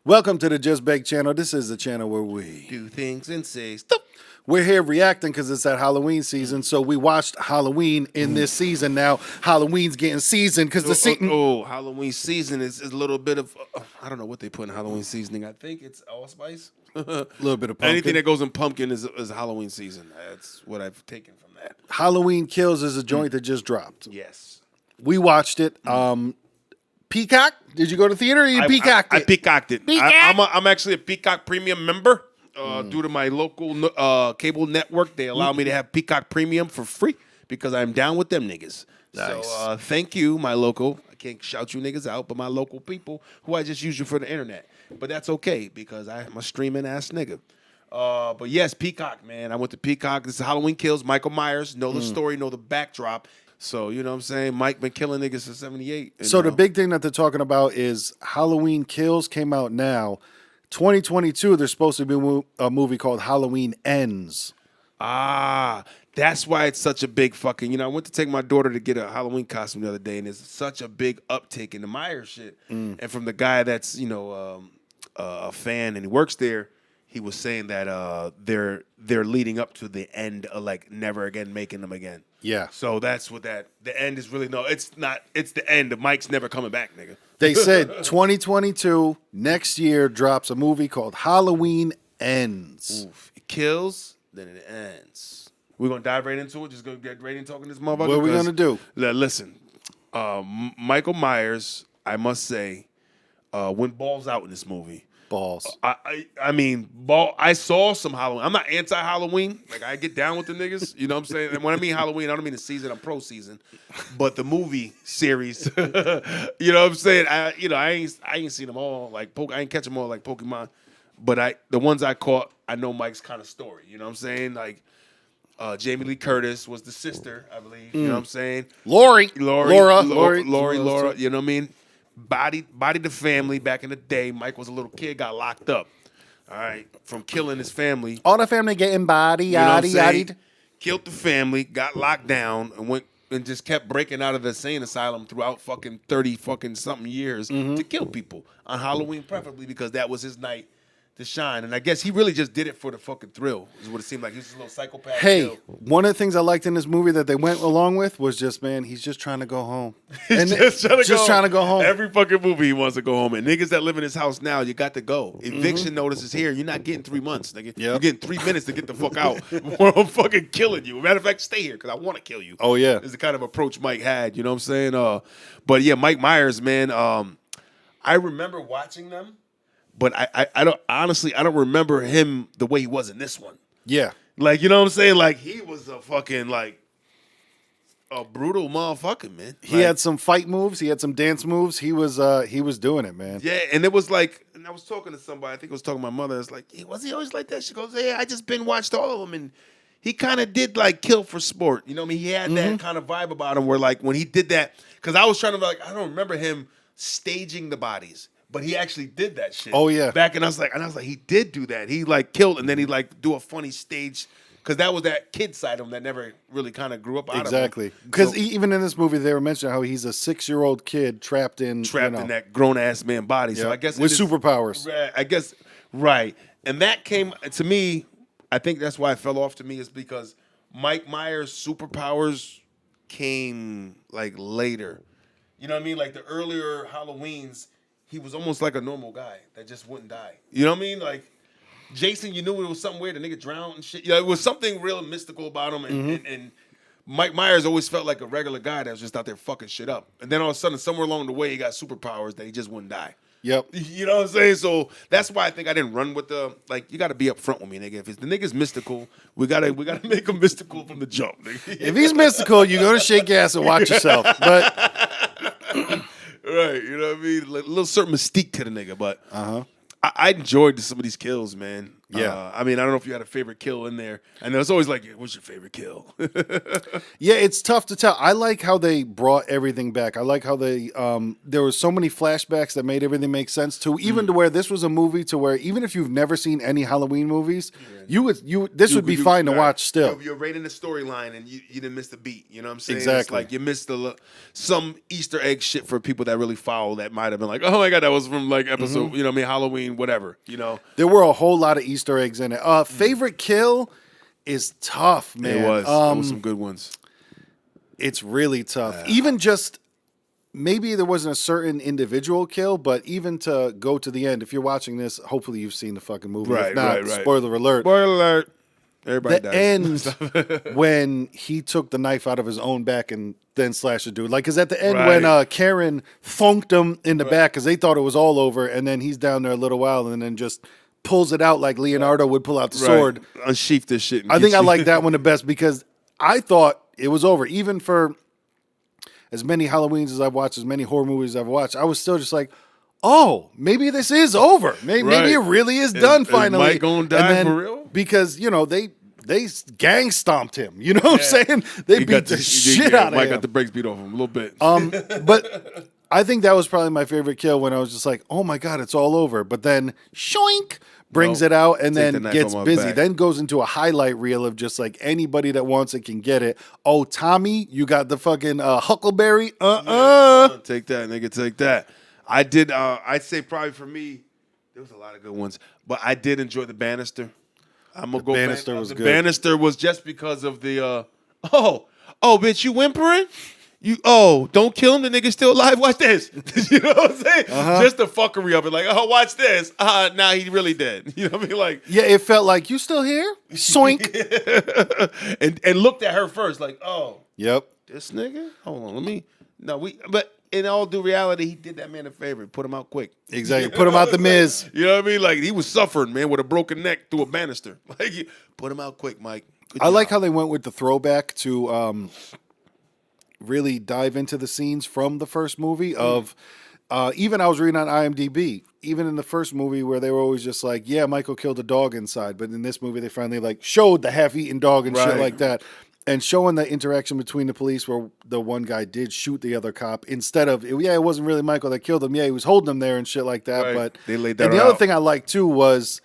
Welcome to the Just Bake channel. This is the channel where we do things and say stuff. we're here reacting because it's that Halloween season. So we watched Halloween in this season. Now Halloween's getting seasoned because the season. Halloween season is a little bit of I don't know what they put in Halloween seasoning. I think it's allspice. A little bit of pumpkin. Anything that goes in pumpkin is Halloween season. That's what I've taken from that. Halloween Kills is a joint that just dropped. Yes. We watched it. Peacock? Did you go to theater or you peacocked I it? peacocked it. Peacock? I'm actually a Peacock Premium member. Due to my local cable network, they allow me to have Peacock Premium for free because I'm down with them niggas. Nice. So thank you, my local. I can't shout you niggas out, but my local people who I just use you for the internet. But that's okay because I'm a streaming ass nigga. But yes, Peacock, man. I went to Peacock. This is Halloween Kills. Michael Myers. Know the story, know the backdrop. So, you know what I'm saying? Mike been killing niggas since 78. So the big thing that they're talking about is Halloween Kills came out now. 2022, there's supposed to be a movie called Halloween Ends. That's why it's such a big fucking, I went to take my daughter to get a Halloween costume the other day, and there's such a big uptick in the Myers shit. And from the guy that's, a fan and he works there, he was saying that they're leading up to the end of like never again making them again. Yeah. So that's what the end is really. No, it's not. It's the end. Mike's never coming back, nigga. They said 2022, next year, drops a movie called Halloween Ends. Oof. It kills, then it ends. We're going to dive right into it. Just going to get right into talking this motherfucker. What are we going to do? Listen, Michael Myers, I must say, went balls out in this movie. Balls. I mean, I saw some Halloween. I'm not anti-Halloween. Like, I get down with the niggas. You know what I'm saying? And when I mean Halloween, I don't mean the season. I'm pro-season. But the movie series, you know what I'm saying? I ain't seen them all. Like, I ain't catch them all like Pokemon. But the ones I caught, I know Mike's kind of story. You know what I'm saying? Like, Jamie Lee Curtis was the sister, I believe. You know what I'm saying? Laura. Laura. You know what I mean? Body the family back in the day. Mike was a little kid, got locked up. All right, from killing his family. All the family getting body, You know what I'm saying? yaddy. Killed the family, got locked down, and went and just kept breaking out of the insane asylum throughout fucking 30 fucking something years to kill people on Halloween, preferably because that was his night to shine. And I guess he really just did it for the fucking thrill, is what it seemed like. He was just a little psychopath. Hey, kill. one of the things I liked in this movie that they went along with was just, man, he's just trying to go home. Just trying to go home. home. Every fucking movie he wants to go home. And niggas that live in his house now, you got to go. Eviction notice is here. You're not getting 3 months, nigga. You're getting 3 minutes to get the fuck out. Or I'm fucking killing you. Matter of fact, stay here because I want to kill you. Oh, yeah. Is the kind of approach Mike had. You know what I'm saying? But yeah, Mike Myers, man. I remember watching them, but I don't remember him the way he was in this one. Yeah. Like, you know what I'm saying? Like, he was a fucking, like, a brutal motherfucker, man. He had some fight moves. He had some dance moves. He was doing it, man. Yeah, and it was like, and I was talking to somebody, I think I was talking to my mother. It's like, hey, was he always like that? She goes, yeah, I just been watched all of them, and he kind of did like kill for sport. You know what I mean? He had that kind of vibe about him where like when he did that, because I was trying to be like, I don't remember him staging the bodies. But he actually did that shit. Oh, yeah. Back and I was like, he did do that. He like killed and then he like do a funny stage. Because that was that kid side of him that never really kind of grew up out of him. Exactly. Because even in this movie, they were mentioning how he's a 6-year-old kid trapped in that grown ass man body. So I guess with superpowers. I guess right. And that came to me. I think that's why it fell off to me is because Mike Myers' superpowers came like later. You know what I mean? Like the earlier Halloweens, he was almost like a normal guy that just wouldn't die. You know what I mean? Like Jason, you knew it was something weird. The nigga drowned and shit. It was something real mystical about him. And Mike Myers always felt like a regular guy that was just out there fucking shit up. And then all of a sudden, somewhere along the way, he got superpowers that he just wouldn't die. Yep. You know what I'm saying? So that's why I think I didn't run with you got to be up front with me, nigga. If the nigga's mystical, we gotta make him mystical from the jump, nigga. If he's mystical, you go to shake ass and watch yourself. But right, you know what I mean? A little certain mystique to the nigga, but I enjoyed some of these kills, man. Yeah. I mean, I don't know if you had a favorite kill in there. I know it's always like, what's your favorite kill? Yeah, it's tough to tell. I like how they brought everything back. I like how they there was so many flashbacks that made everything make sense too. Even to where this was a movie to where even if you've never seen any Halloween movies, this would be fine to watch still. You're right in the storyline and you didn't miss the beat. You know what I'm saying? Exactly. It's like you missed some Easter egg shit for people that really follow that might have been like, oh my God, that was from like episode, you know what I mean, Halloween, whatever, you know. There were a whole lot of Easter eggs in it. Favorite kill is tough, man. It was. There was some good ones. It's really tough. Even just maybe there wasn't a certain individual kill, but even to go to the end, if you're watching this, hopefully you've seen the fucking movie. Right, if not, right. spoiler alert. Spoiler alert. Everybody The dies. end when he took the knife out of his own back and then slashed the dude. Like, because at the end Right. when Karen thunked him in the back because they thought it was all over, and then he's down there a little while and then just pulls it out like Leonardo would pull out the sword. Unsheath this shit. And I think get I you. like that one the best because I thought it was over. Even for as many Halloweens as I've watched, as many horror movies I've watched, I was still just like, oh, maybe this is over. Maybe it really is done finally. Mike gonna die for real? Because, they gang stomped him. You know what I'm saying? They beat the shit out of Mike him. got the brakes beat off him a little bit. But I think that was probably my favorite kill when I was just like, oh my God, it's all over. But then shoink brings it out and Take the then knife gets on my busy. back. Then goes into a highlight reel of just like anybody that wants it can get it. Oh, Tommy, you got the fucking Huckleberry? Take that, nigga. Take that. I did. I'd say probably for me, there was a lot of good ones, but I did enjoy the banister. I'm gonna go. Banister was the good. Banister was just because of the. Bitch, you whimpering? Don't kill him. The nigga's still alive. Watch this. You know what I'm saying? Just the fuckery of it. Like, watch this. Now he really dead. You know what I mean? Like, Yeah, it felt like, you still here? Soink. and looked at her first. Like, Yep. this nigga. Hold on. Let me. No, but in all due reality, he did that man a favor. Put him out quick. Exactly. Put him out the Miz. You know what I mean? Like, he was suffering, man, with a broken neck through a banister. Like, put him out quick, Mike. Good I like job. how they went with the throwback to really dive into the scenes from the first movie of even I was reading on IMDb, even in the first movie where they were always just like, yeah, Michael killed a dog inside. But in this movie, they finally like showed the half-eaten dog and shit Right. like that. And showing the interaction between the police where the one guy did shoot the other cop instead of, it wasn't really Michael that killed him. Yeah, he was holding him there and shit like that. Right. But They laid that and the other out. thing I liked too was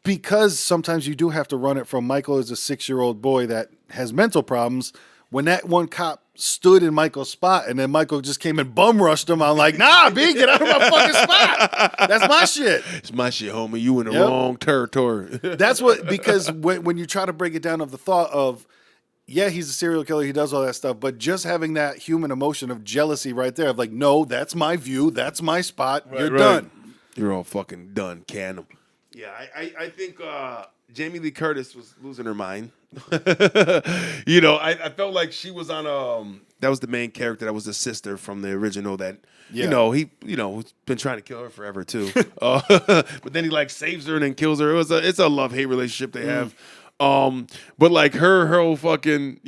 because sometimes you do have to run it from Michael as a 6-year-old boy that has mental problems. When that one cop stood in Michael's spot and then Michael just came and bum rushed him, I'm like, nah, B, get out of my fucking spot. That's my shit. It's my shit, homie. You in the Yep. wrong territory. That's what, because when you try to break it down of the thought of, yeah, he's a serial killer, he does all that stuff, but just having that human emotion of jealousy right there of like, no, that's my view, that's my spot, you're Right. done. You're all fucking done, can them. Yeah, I think Jamie Lee Curtis was losing her mind. I felt like she was on that was the main character, that was the sister from the original that Yeah. he's been trying to kill her forever too. But then he like saves her and then kills her. It's a love-hate relationship they have. But like her whole fucking,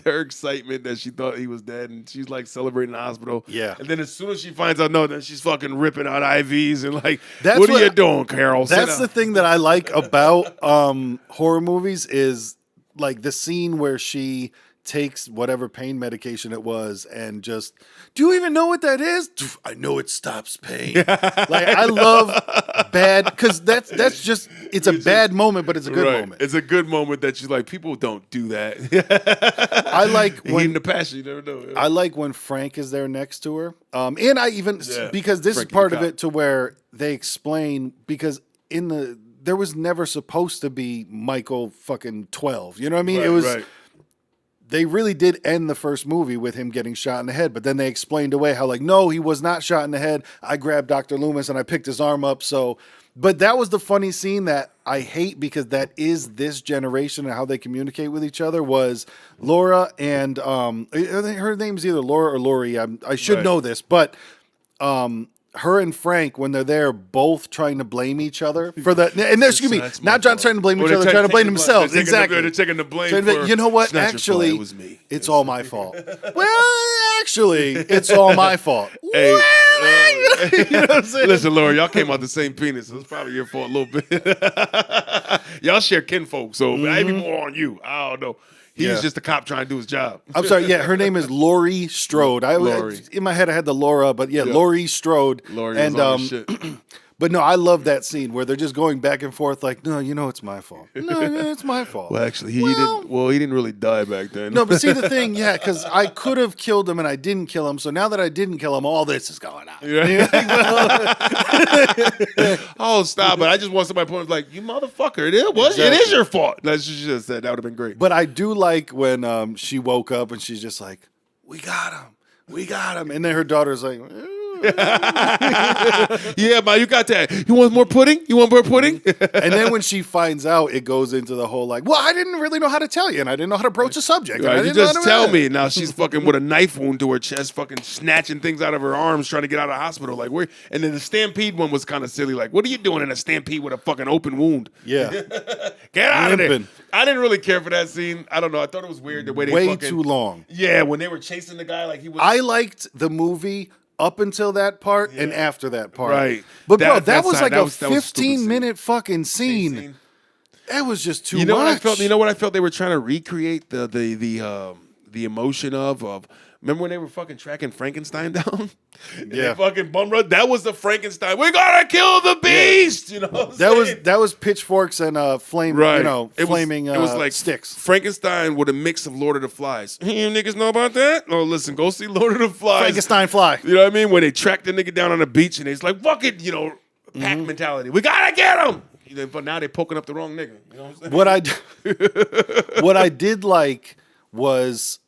her excitement that she thought he was dead and she's like celebrating in the hospital. Yeah. And then as soon as she finds out, no, then she's fucking ripping out IVs and like, That's what are you what- doing, Carol? Sit That's down. the thing that I like about horror movies is like the scene where she takes whatever pain medication it was and just, do you even know what that is? I know it stops pain. Like I love bad, because that's just, it's a bad moment, but it's a good Right. moment. It's a good moment that she's like, people don't do that. I like Heat in when the passion, you never know. I like when Frank is there next to her. And I even, because this Frankie is part the of cop. it to where they explain, because there was never supposed to be Michael fucking 12. You know what I mean? Right, it was, right. they really did end the first movie with him getting shot in the head, but then they explained away how like, no, he was not shot in the head. I grabbed Dr. Loomis and I picked his arm up. So, but that was the funny scene that I hate because that is this generation and how they communicate with each other was Laura and, her name's either Laura or Lori. I should Right. know this, but, her and Frank, when they're there, both trying to blame each other for that. And excuse me, That's my not fault. trying to blame Well, each other, they're trying to blame taking the themselves. blame. Exactly. They're taking the blame Trying to- for, you know what? "It's not your fault, Actually, it was me." it's all my fault. Well, actually, it's all my fault. Hey, Well, You know what I'm saying? Listen, Laura, y'all came out the same penis. So it's probably your fault a little bit. Y'all share kinfolk, so maybe more on you. I don't know. He's Yeah. just a cop trying to do his job. I'm sorry. Yeah, her name is Laurie Strode. Laurie. In my head I had the Laura, but yeah, Laurie Strode. Laurie and was on your shit. But no, I love that scene where they're just going back and forth like, no, it's my fault. No, it's my fault. Well, actually, he didn't really die back then. No, but see the thing, yeah, because I could have killed him and I didn't kill him. So now that I didn't kill him, all this is going on. Yeah. Oh, stop it. I just want somebody to point like, you motherfucker, it is your fault. That's what she just said. That would have been great. But I do like when she woke up and she's just like, we got him. And then her daughter's like, yeah, ma, you got that. You want more pudding? And then when she finds out, it goes into the whole like, well, I didn't really know how to tell you, and I didn't know how to broach a subject. Right, you just tell me. Now she's fucking with a knife wound to her chest, fucking snatching things out of her arms, trying to get out of the hospital. Like, where? And then the stampede one was kind of silly. Like, what are you doing in a stampede with a fucking open wound? Yeah. Get out of there. Limping. I didn't really care for that scene. I don't know. I thought it was weird the way they Way too long. Yeah, when they were chasing the guy like he was. I liked the movie up until that part and after that part. Right. But bro, that was like that a was 15-minute fucking scene. That was just too much. You know what I felt they were trying to recreate the emotion of remember when they were fucking tracking Frankenstein down? And they fucking bum run. That was the Frankenstein. We gotta kill the beast. You know what I'm that was pitchforks and flaming it was like sticks. Frankenstein with a mix of Lord of the Flies. You niggas know about that? Oh, listen, go see Lord of the Flies. Frankenstein fly. You know what I mean? When they track the nigga down on the beach and he's like, fuck it, pack mentality. We gotta get him. But now they're poking up the wrong nigga. You know what I'm saying? What I did like was,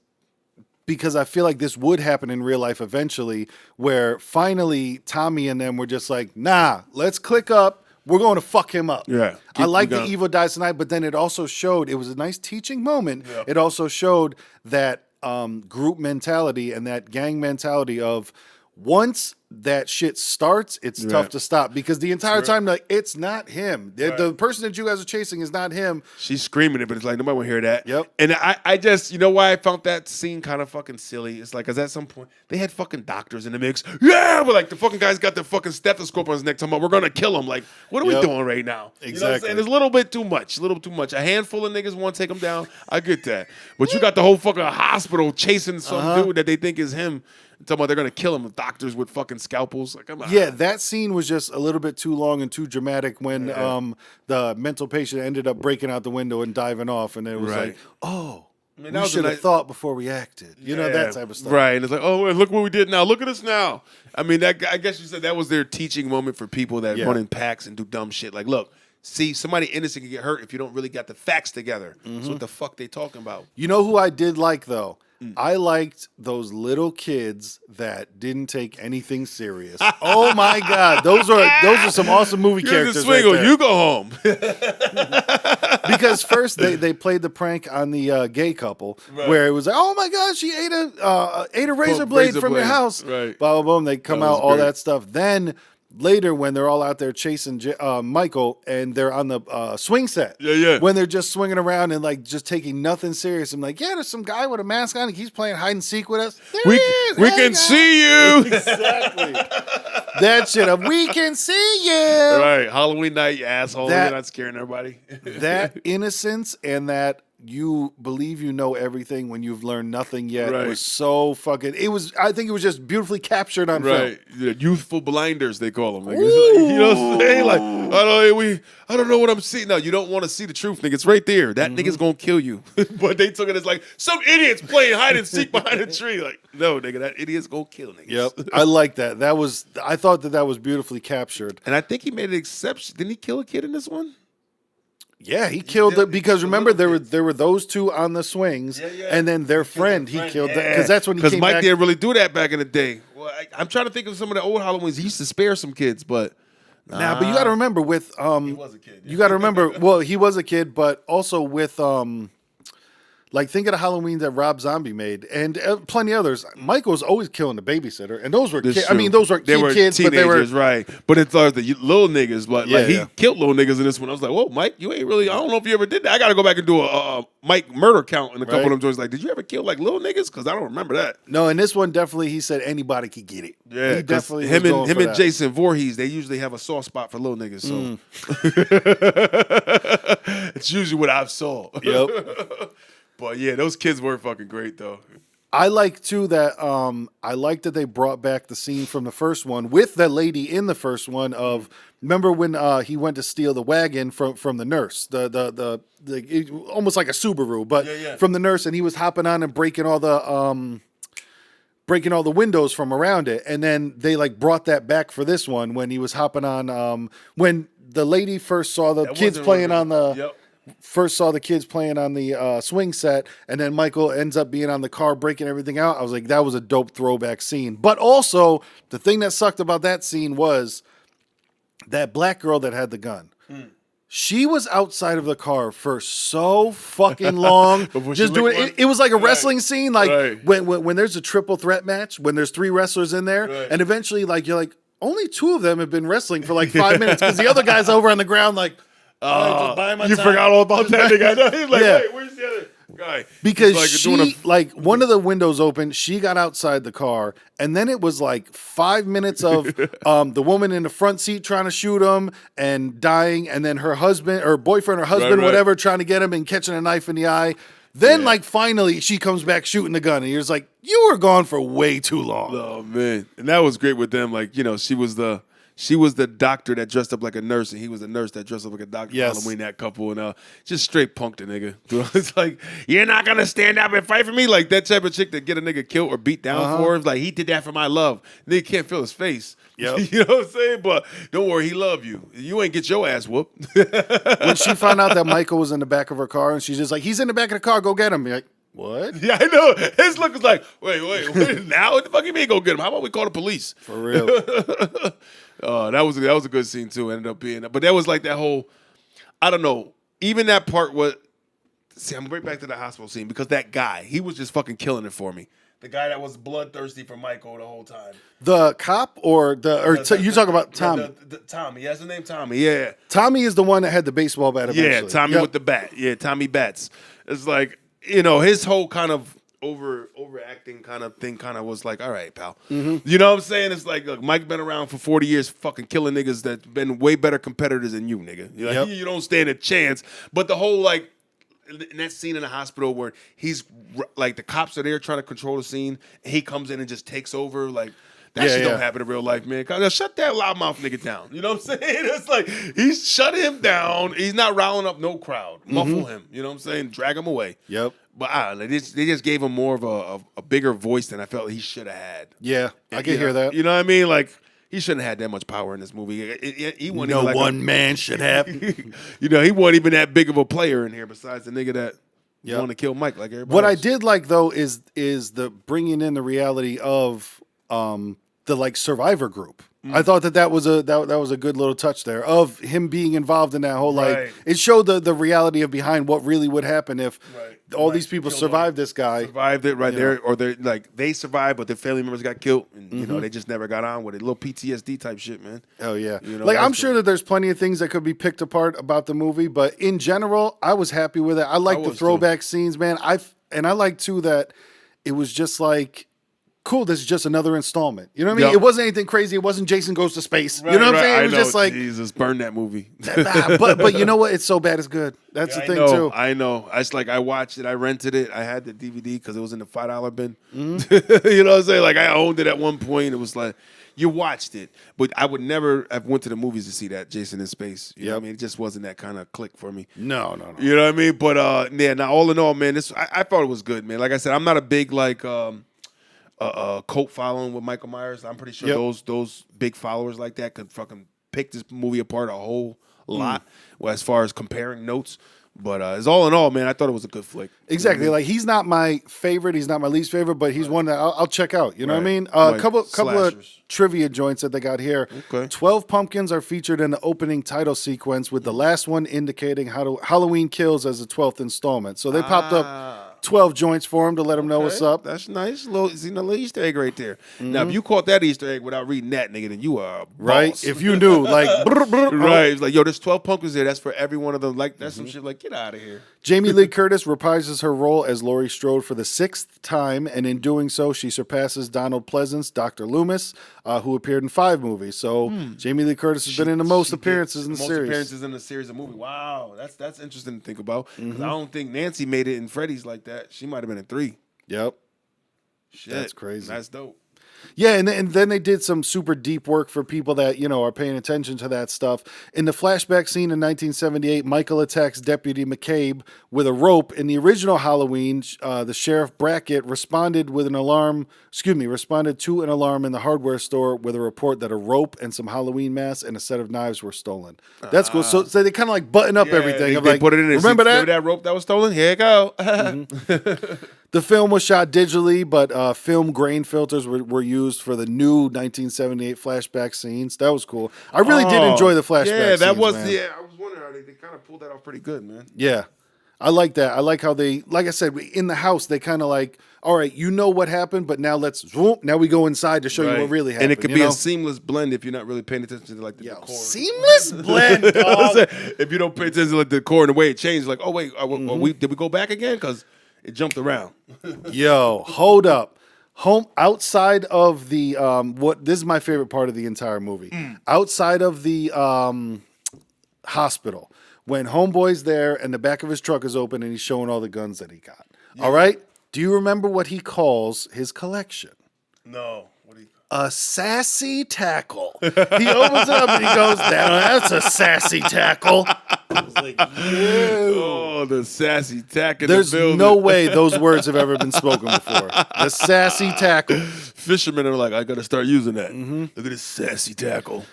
because I feel like this would happen in real life eventually, where finally Tommy and them were just like, nah, let's click up. We're going to fuck him up. Yeah. I like the evil dies tonight, but then it also showed, it was a nice teaching moment. Yeah. It also showed that group mentality and that gang mentality of once that shit starts, it's tough to stop, because the entire time, like, it's not him. The person that you guys are chasing is not him. She's screaming it, but it's like, nobody will hear that. Yep. And I just, you know why I found that scene kind of fucking silly? It's like, because at some point, they had fucking doctors in the mix. Yeah, but like, the fucking guy's got the fucking stethoscope on his neck talking about, we're going to kill him. Like, what are we doing right now? Exactly. You know what I'm saying? It's a little bit too much. A handful of niggas want to take him down. I get that. But you got the whole fucking hospital chasing some dude that they think is him. Talking about they're going to kill him with doctors with fucking scalpels. Like, come on. Yeah, that scene was just a little bit too long and too dramatic when the mental patient ended up breaking out the window and diving off. And it was like, oh, we should have thought before we acted. You know, that type of stuff. Right. And it's like, oh, look what we did now. Look at us now. I mean, I guess you said that was their teaching moment for people that run in packs and do dumb shit. Like, look, see, somebody innocent can get hurt if you don't really got the facts together. So what the fuck they talking about? You know who I did like, though? I liked those little kids that didn't take anything serious. Oh my God, those are some awesome movie characters. Right there. You go home. Because first they played the prank on the gay couple, where it was like, oh my God, she ate a razor blade from your house. Right. Boom, boom, boom. They come out, all that stuff. Then later, when they're all out there chasing Michael and they're on the swing set, when they're just swinging around and like just taking nothing serious, I'm like, yeah, there's some guy with a mask on. He's playing hide and seek with us. We can see you. Exactly. That shit of we can see you. Right. Halloween night, you asshole. You're not scaring everybody. That innocence and that you believe you know everything when you've learned nothing yet was so fucking. I think it was just beautifully captured on film. Right, youthful blinders they call them. Like, you know what I'm saying? Like, I don't know what I'm seeing. No, you don't want to see the truth, nigga. It's right there. That nigga's gonna kill you. But they took it as like some idiots playing hide and seek behind a tree. Like, no, nigga, that idiot's gonna kill niggas. Yep, I like that. I thought that was beautifully captured. And I think he made an exception. Didn't he kill a kid in this one? Yeah, he killed it because remember there were those two on the swings, and then their friend he killed because that's when he came back. Because Mike didn't really do that back in the day. Well, I'm trying to think of some of the old Halloweens. He used to spare some kids, but but you got to remember with he was a kid. You got to remember. Well, he was a kid, but also with Like, think of the Halloween that Rob Zombie made, and plenty others. Michael was always killing the babysitter, and those were This I mean, true. those were They were kids, but they were teenagers, right? But it's the little niggas. But Yeah, like he yeah. killed little niggas in this one. I was like, whoa, Mike, you ain't really. I don't know if you ever did that. I got to go back and do a Mike murder count in a couple Right. of them joints. Like, did you ever kill like little niggas? Because I don't remember that. no. In this one, definitely, he said anybody could get it. Yeah, he 'cause definitely him was going and for that. Jason Voorhees, they usually have a soft spot for little niggas. So it's usually what I've saw. Yep. But yeah, those kids were fucking great though. I like too that I like that they brought back the scene from the first one with the lady in the first one of remember when he went to steal the wagon from the nurse the almost like a Subaru but Yeah. from the nurse, and he was hopping on and breaking all the windows from around it, and then they like brought that back for this one when he was hopping on when the lady first saw the kids playing on the Yep. first saw the kids playing on the swing set, and then Michael ends up being on the car breaking everything out. I was like, that was a dope throwback scene. But also, the thing that sucked about that scene was that black girl that had the gun. She was outside of the car for so fucking long. Before she Just doing licked one? it. It was like a wrestling scene. Like Right. when there's a triple threat match, when there's 3 wrestlers in there, Right. and eventually like you're like, only 2 of them have been wrestling for like 5 minutes because the other guy's over on the ground like, just buying my You time. forgot all about that nigga. I know. He's like, Yeah. wait, where's the other guy? Because He's like doing she, like, one of the windows opened, she got outside the car, and then it was like 5 minutes of the woman in the front seat trying to shoot him and dying, and then her husband, or boyfriend or husband, Right. whatever, trying to get him and catching a knife in the eye. Then, Yeah. like, finally, she comes back shooting the gun, and you're just like, you were gone for way too long. Oh man, and that was great with them. Like, you know, she was the doctor that dressed up like a nurse, and he was the nurse that dressed up like a doctor. Yes. Halloween, that couple, and just straight punked a nigga. It's like, you're not gonna stand up and fight for me, like that type of chick that get a nigga killed or beat down for him. Like, he did that for my love. Nigga can't feel his face. Yep. You know what I'm saying? But don't worry, he love you. You ain't get your ass whooped. When she found out that Michael was in the back of her car, and she's just like, he's in the back of the car, go get him. You're like, what? Yeah, I know. His look was like, wait, now what the fuck you mean go get him? How about we call the police? For real. That was a good scene too. Ended up being, but that was like that whole, I don't know. Even that part was. See, I'm right back to the hospital scene because that guy, he was just fucking killing it for me. The guy that was bloodthirsty for Michael the whole time. The cop or you talking about Tommy? Tommy, that's the name. Tommy. Yeah. Tommy is the one that had the baseball bat eventually. Yeah, Tommy Yep. with the bat. Yeah, Tommy Bats. It's like, you know, his whole kind of overacting kind of thing kind of was like, all right, pal. Mm-hmm. You know what I'm saying? It's like, look, Mike been around for 40 years fucking killing niggas that's been way better competitors than you, nigga. You're like, Yep. you don't stand a chance. But the whole, like, in that scene in the hospital where he's, like, the cops are there trying to control the scene, and he comes in and just takes over, like, that shit don't happen in real life, man. Shut that loudmouth nigga down. You know what I'm saying? It's like, he's shut him down. He's not riling up no crowd. Muffle him. You know what I'm saying? Drag him away. Yep. But they just gave him more of a bigger voice than I felt he should have had. Yeah, I can You hear know- that. You know what I mean? Like, he shouldn't have had that much power in this movie. He wasn't No even like one man should have. you know, he wasn't even that big of a player in here besides the nigga that Yep. wanted to kill Mike like everybody What I else. did like though is the bringing in the reality of the like survivor group. I thought that was a good little touch there of him being involved in that whole like Right. it showed the reality of behind what really would happen if Right. all Right. these people Killed survived this guy. Survived it right You there, know. or they like they survived, but their family members got killed, and you know they just never got on with it. Little PTSD type shit, man. Oh yeah, You know, like I'm that's sure that there's plenty of things that could be picked apart about the movie, but in general, I was happy with it. I like the was, throwback scenes, man. I like too that it was just like, cool. This is just another installment. You know what I mean? Yep. It wasn't anything crazy. It wasn't Jason Goes to Space. You know what I'm saying? It was just like, Jesus, burn that movie. but you know what? It's so bad it's good. That's the thing too. I know. It's like I watched it. I rented it. I had the DVD because it was in the $5 bin. Mm-hmm. You know what I'm saying? Like I owned it at one point. It was like you watched it, but I would never have went to the movies to see that Jason in Space. You know what I Yep. mean? It just wasn't that kind of click for me. No. You know what I mean? But yeah. Now all in all, man, I thought it was good, man. Like I said, I'm not a big like cult following with Michael Myers. I'm pretty sure Yep. those big followers like that could fucking pick this movie apart a whole lot. Well, as far as comparing notes, but as all in all, man, I thought it was a good flick. Exactly. Like he's not my favorite. He's not my least favorite, but he's one that I'll check out. You know what I Right. mean? Like Couple of slashers. trivia joints that they got here. Okay. 12 pumpkins are featured in the opening title sequence, with the last one indicating how Halloween Kills as the 12th installment. So they popped up 12 joints for him to let him know what's up. That's nice. Little Easter egg right there. Now, if you caught that Easter egg without reading that, nigga, then you are a boss. Right? If you knew, like, right. It's like, yo, there's 12 pumpkins there. That's for every one of them. Like, that's some shit like, get out of here. Jamie Lee Curtis reprises her role as Laurie Strode for the 6th time, and in doing so, she surpasses Donald Pleasance, Dr. Loomis, who appeared in 5 movies. So Jamie Lee Curtis has been in the most appearances in the series. Most appearances in the series of movie. Wow, that's interesting to think about. 'Cause I don't think Nancy made it in Freddy's like that. She might have been in 3. Yep. Shit, that's crazy. That's dope. Yeah, and then they did some super deep work for people that, are paying attention to that stuff. In the flashback scene in 1978, Michael attacks Deputy McCabe with a rope. In the original Halloween, the Sheriff Brackett responded to an alarm in the hardware store with a report that a rope and some Halloween masks and a set of knives were stolen. That's cool. So they kind of like button up everything. They put it in there. Remember that rope that was stolen? Here you go. The film was shot digitally, but film grain filters were used for the new 1978 flashback scenes. That was cool. I really did enjoy the flashback scenes, that was, man. yeah, I was wondering how they kind of pulled that off pretty good, man. Yeah. I like that. I like how they, like I said, in the house, they kind of like, all right, you know what happened, but now now we go inside to show you what really happened. And it could be a seamless blend if you're not really paying attention to like the decor. Seamless blend, dog. If you don't pay attention to like the decor and the way it changed, like, oh wait, did we go back again? Because it jumped around. Yo, hold up. Outside of the this is my favorite part of the entire movie. Outside of the hospital, when Homeboy's there and the back of his truck is open and he's showing all the guns that he got. Yeah. All right? Do you remember what he calls his collection? No. What do you? A sassy tackle. He opens it up and he goes, that's a sassy tackle. I was like, oh, the sassy tackle. There's no way those words have ever been spoken before. The sassy tackle. Fishermen are like, I got to start using that. Look at this sassy tackle.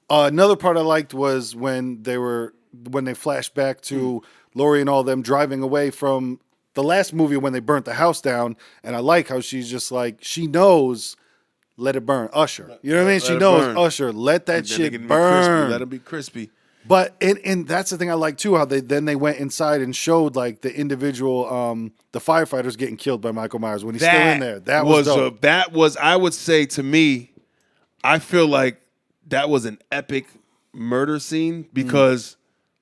Another part I liked was when they flashed back to Laurie and all them driving away from the last movie when they burnt the house down. And I like how she's just like, she knows, let it burn. Usher. You know what I mean? She knows, burn. Usher, let that shit burn. Let it be crispy. But and that's the thing I like too, how they went inside and showed like the individual the firefighters getting killed by Michael Myers when he's still in there. That was dope. That was, I would say, to me, I feel like that was an epic murder scene because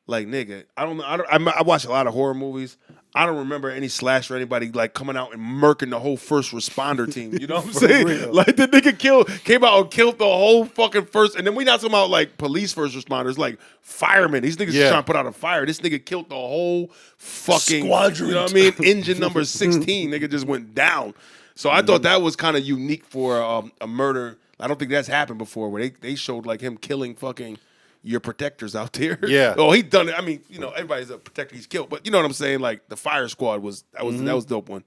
like, nigga, I watch a lot of horror movies. I don't remember any slasher or anybody like coming out and murking the whole first responder team. You know what I'm saying? Real. Like the nigga came out and killed the whole fucking first, and then we not talking about like police first responders, like firemen. These niggas trying to put out a fire. This nigga killed the whole fucking squadron. You know what I mean? Engine number 16, nigga just went down. So I thought that was kind of unique for a murder. I don't think that's happened before where they showed like him killing fucking your protectors out there. Yeah. Oh, he done it. I mean, everybody's a protector he's killed, but you know what I'm saying? Like the fire squad that was a dope one.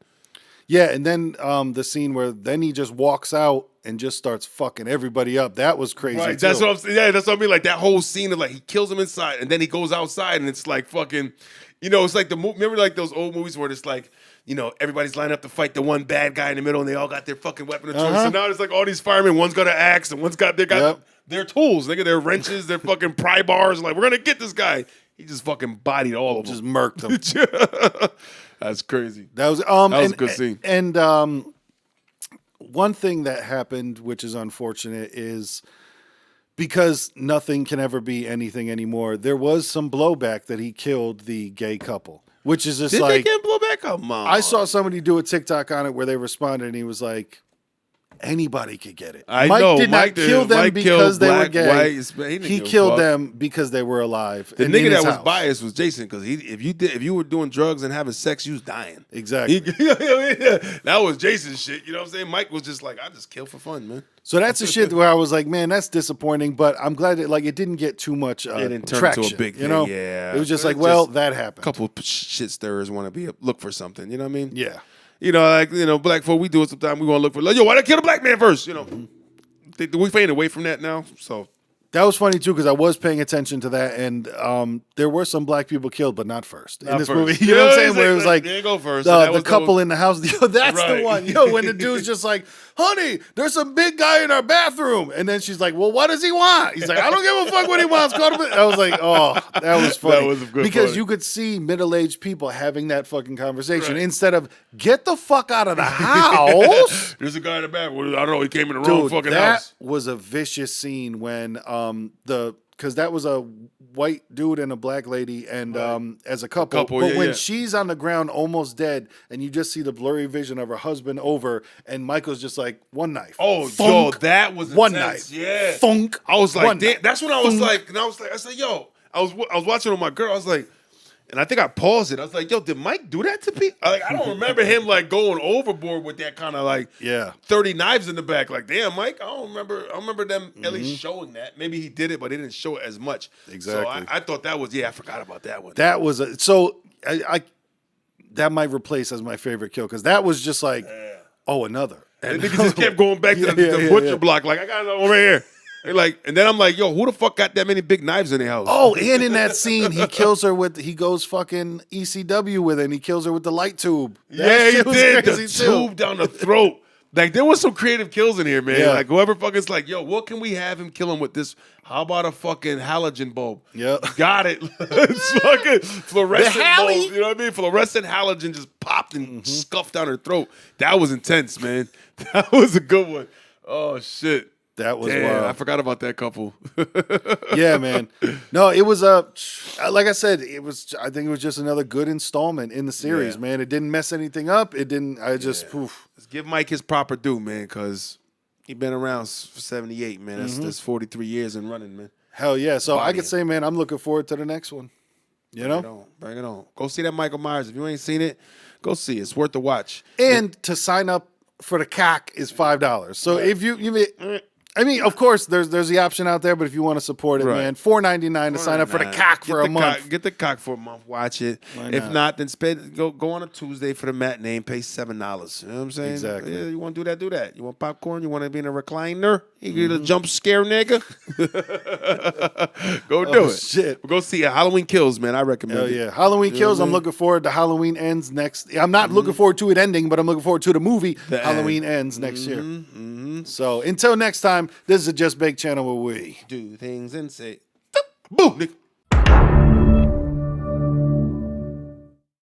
Yeah, and then the scene where then he just walks out and just starts fucking everybody up. That was crazy. Right. Too. That's what I'm saying. Yeah, that's what I mean. Like that whole scene of like he kills him inside and then he goes outside and it's like fucking, it's like remember like those old movies where it's like, everybody's lined up to fight the one bad guy in the middle and they all got their fucking weapon of choice. So now it's like all these firemen, one's got an axe and one's got their tools, nigga, their wrenches, their fucking pry bars. Like, we're going to get this guy. He just fucking bodied all of them. Just murked them. That's crazy. That was a good scene. And one thing that happened, which is unfortunate, is because nothing can ever be anything anymore, there was some blowback that he killed the gay couple. Which is just Did like... they get blowback? Come on. I saw somebody do a TikTok on it where they responded and he was like, anybody could get it. Mike did not kill them because they were gay. He killed them because they were alive. The nigga that was biased was Jason because if you were doing drugs and having sex, you was dying. Exactly. That was Jason's shit. You know what I'm saying? Mike was just like, I just kill for fun, man. So that's the shit where I was like, man, that's disappointing. But I'm glad that it didn't get too much it didn't turn traction. into a big thing. Yeah. It was just like, well, that happened. A couple of shit stirrers want to look for something. You know what I mean? Yeah. Black folk, we do it sometimes. We want to look for, why they kill the black man first? We fading away from that now. So that was funny too because I was paying attention to that, and there were some black people killed, but not first in this movie. You know what I'm saying? Where it was like go first. The couple in the house. That's the one. When the dude's just like, honey, there's some big guy in our bathroom. And then she's like, well, what does he want? He's like, I don't give a fuck what he wants. Call him. I was like, oh, that was funny. That was a good because funny. you could see middle-aged people having that fucking conversation instead of get the fuck out of the house. There's a guy in the back. I don't know. He came in the wrong fucking that house. was a vicious scene when because that was a white dude and a black lady and as a couple. But when she's on the ground almost dead and you just see the blurry vision of her husband over and Michael's just like, one knife. Oh, Thunk, yo, that was intense. one knife. Yeah. Thunk. I was like, damn. That's when I was Thunk. like, and I said, yo, I was watching with my girl. I was like, and I think I paused it. I was like, yo, did Mike do that to people? I don't remember him like going overboard with that kind of like 30 knives in the back. Like, damn, Mike, I don't remember them at least showing that. Maybe he did it, but they didn't show it as much. Exactly. So I thought that was, I forgot about that one. That was I that might replace as my favorite kill because that was just like, oh, another. And niggas just kept going back to the butcher block. Like, I got it over here. And then I'm like, yo, who the fuck got that many big knives in their house? Oh, and in that scene, he kills her he goes fucking ECW with it, and he kills her with the light tube. Yeah, he did. The tube down the throat. Like, there was some creative kills in here, man. Yeah. Like, whoever fucking like, yo, what can we have him kill him with this? How about a fucking halogen bulb? Yep. Got it. It's fucking fluorescent bulb. Hally. You know what I mean? Fluorescent halogen just popped and scuffed down her throat. That was intense, man. That was a good one. Oh, shit. That was Damn, wild. I forgot about that couple. Yeah, man. No, it was like I said, I think it was just another good installment in the series, man. It didn't mess anything up. It didn't. Poof. Let's give Mike his proper due, man, because he been around for 78, man. That's 43 years and running, man. Hell yeah. So I Body could say, man, I'm looking forward to the next one. You know? Bring it on. Go see that Michael Myers. If you ain't seen it, go see it. It's worth the watch. And to sign up for the CAC is $5. So if I mean, of course, there's the option out there, but if you want to support it, man, $4.99 to sign up for the cock for a month. Get the cock for a month. Watch it. If not, then go on a Tuesday for the matinee and pay $7. You know what I'm saying? Exactly. Yeah, you want to do that? Do that. You want popcorn? You want to be in a recliner? You get a jump scare, nigga? Go do it. Shit. Go see Halloween Kills, man. I recommend Hell it. yeah. Halloween Kills. I'm looking forward to Halloween Ends next. I'm not looking forward to it ending, but I'm looking forward to the movie Halloween Ends next year. So until next time, this is a Just Bake channel where we do things and say, boo, nigga.